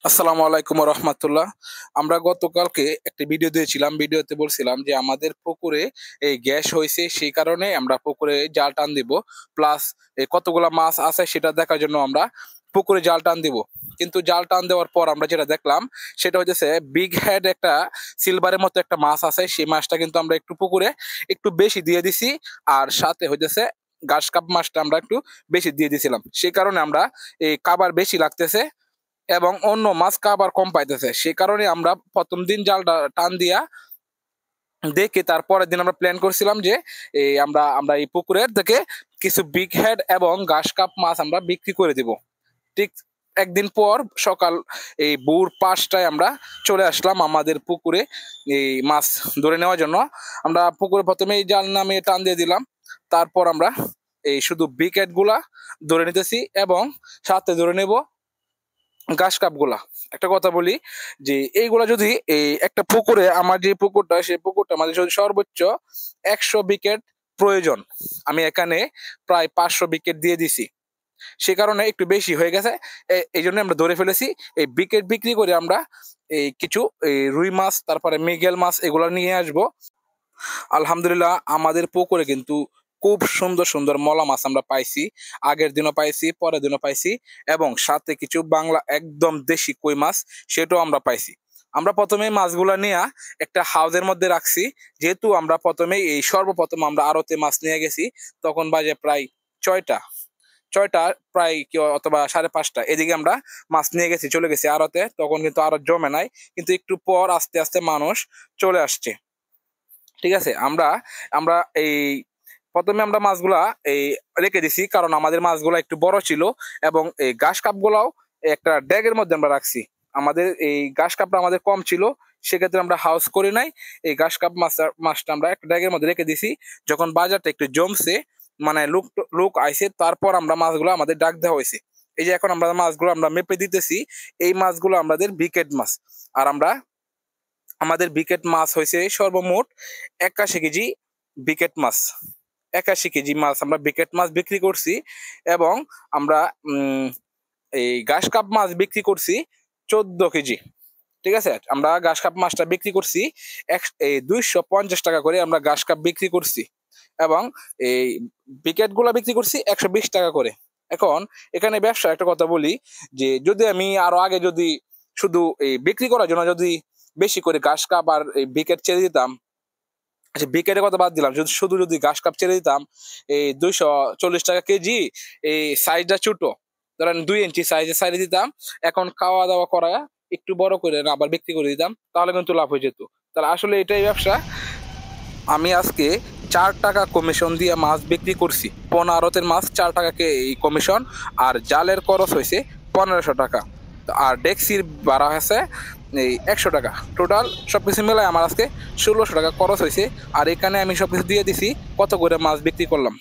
আসসালামু আলাইকুম রহমতুল্লাহ। আমরা গতকালকে একটা ভিডিও দিয়েছিলাম, ভিডিওতে বলছিলাম যে আমাদের পুকুরে এই গ্যাস হয়েছে, সেই কারণে আমরা পুকুরে জাল টান দিব, প্লাস কতগুলা মাছ আছে সেটা দেখার জন্য আমরা পুকুরে জাল টান দিব। কিন্তু জাল টান দেওয়ার পর আমরা যেটা দেখলাম সেটা হচ্ছে বিগ হেড একটা সিলভারের মতো একটা মাছ আছে, সেই মাছটা কিন্তু আমরা একটু পুকুরে একটু বেশি দিয়ে দিছি, আর সাথে হইতেছে ঘাস কাপ মাছটা আমরা একটু বেশি দিয়ে দিছিলাম, সেই কারণে আমরা এই কাবার বেশি লাগতেছে এবং অন্য মাছ আবার কম পাইতেছে। সেই কারণে আমরা প্রথম দিন জালটা টান দিয়া দেখে তারপরের দিন আমরা প্ল্যান করছিলাম যে এই আমরা আমরা এই পুকুরের থেকে কিছু বিগ হেড এবং ঘাস কাপ মাছ আমরা বিক্রি করে দিব। ঠিক একদিন পর সকাল এই ভোর 5টায় আমরা চলে আসলাম আমাদের পুকুরে এই মাছ ধরে নেওয়ার জন্য। আমরা পুকুরে প্রথমে এই জাল নামিয়ে টান দিয়ে দিলাম, তারপর আমরা এই শুধু বিগ হেড গুলা ধরে নিতেছি এবং সাথে ধরে নেব ঘাস কাপ গুলা। একটা কথা বলি যে এইগুলা যদি এই একটা পুকুরে, আমার যে পুকুরটা সেই পুকুরটা আমাদের যদি সর্বোচ্চ 100 উইকেট প্রয়োজন, আমি এখানে প্রায় 500 উইকেট দিয়ে দিছি, সে কারণে একটু বেশি হয়ে গেছে। এই জন্য আমরা ধরে ফেলেছি। এই উইকেট বিক্রি করে আমরা এই কিছু এই রুই মাছ তারপরে মৃগেল মাছ এগুলো নিয়ে আসবো। আলহামদুলিল্লাহ আমাদের পুকুরে কিন্তু খুব সুন্দর সুন্দর মলা মাছ আমরা পাইছি, আগের দিনও পাইছি, পরের দিনও পাইছি, এবং সাথে কিছু বাংলা একদম দেশি কই মাছ সেটাও আমরা পাইছি। আমরা প্রথমে মাছগুলা নিয়ে একটা হাউজের মধ্যে রাখছি, যেহেতু আমরা প্রথমে এই সর্বপ্রথম আমরা আড়তে মাছ নিয়ে গেছি, তখন বাজে প্রায় ছয়টা ছয়টা প্রায় কি অথবা 5:30, এদিকে আমরা মাছ নিয়ে গেছি, চলে গেছি আড়তে, তখন কিন্তু আড়ত জমে নাই, কিন্তু একটু পর আস্তে আস্তে মানুষ চলে আসছে। ঠিক আছে, আমরা আমরা এই প্রথমে আমরা মাছগুলা এই রেখে দিছি, কারণ আমাদের মাছগুলা একটু বড় ছিল, এবং এই ঘাস কাপগুলাও একটা ড্যাগের মধ্যে আমরা রাখছি। আমাদের এই ঘাস কাপটা আমাদের কম ছিল, সেক্ষেত্রে আমরা হাউস করি নাই, এই ঘাস কাপ মাছটা আমরা একটা ড্যাগের মধ্যে রেখে দিছি। যখন বাজারটা একটু জমছে, মানে লোক লোক আইছে, তারপর আমরা মাছগুলো আমাদের ডাক দেওয়া হয়েছে। এই যে এখন আমরা মাছগুলো আমরা মেপে দিতেছি, এই মাছগুলো আমাদের বিকেট মাছ। আর আমরা আমাদের বিকেট মাছ হয়েছে সর্বমোট 81 কেজি বিকেট মাছ। 81 কেজি মাছ আমরা বিকেট মাছ বিক্রি করছি, এবং আমরা এই ঘাস কাপ মাছ বিক্রি করছি 14 কেজি। ঠিক আছে, আমরা ঘাস কাপ মাছটা বিক্রি করছি এই 250 টাকা করে আমরা ঘাস কাপ বিক্রি করছি, এবং এই বিকেট গুলা বিক্রি করছি 120 টাকা করে। এখন এখানে ব্যবসা একটা কথা বলি যে যদি আমি আরো আগে যদি শুধু এই বিক্রি করার জন্য যদি বেশি করে ঘাস কাপ আর এই বিকেট ছেড়ে দিতাম, আচ্ছা বিকেটের কথা বাদ দিলাম, শুধু যদি ঘাস কাপ ছেড়ে দিতাম এই 240 টাকা কেজি, এই সাইজটা ছোট, ধরেন 2 ইঞ্চি সাইজে সাইডে দিতাম, এখন খাওয়া দাওয়া করা একটু বড় করে না আবার বিক্রি করে দিতাম, তাহলে কিন্তু লাভ হয়ে যেত। তাহলে আসলে এটাই ব্যবসা। আমি আজকে 4 টাকা কমিশন দিয়ে মাছ বিক্রি করছি, 15 মাছ 4 টাকাকে এই কমিশন, আর জালের খরচ হয়েছে 1500 টাকা, আর ডেক্সির ভাড়া হয়েছে এই 100 টাকা। টোটাল সবকিছু মিলাই আমার আজকে 1600 টাকা খরচ হয়েছে। আর এখানে আমি সবকিছু দিয়ে দিছি কত করে মাছ বিক্রি করলাম।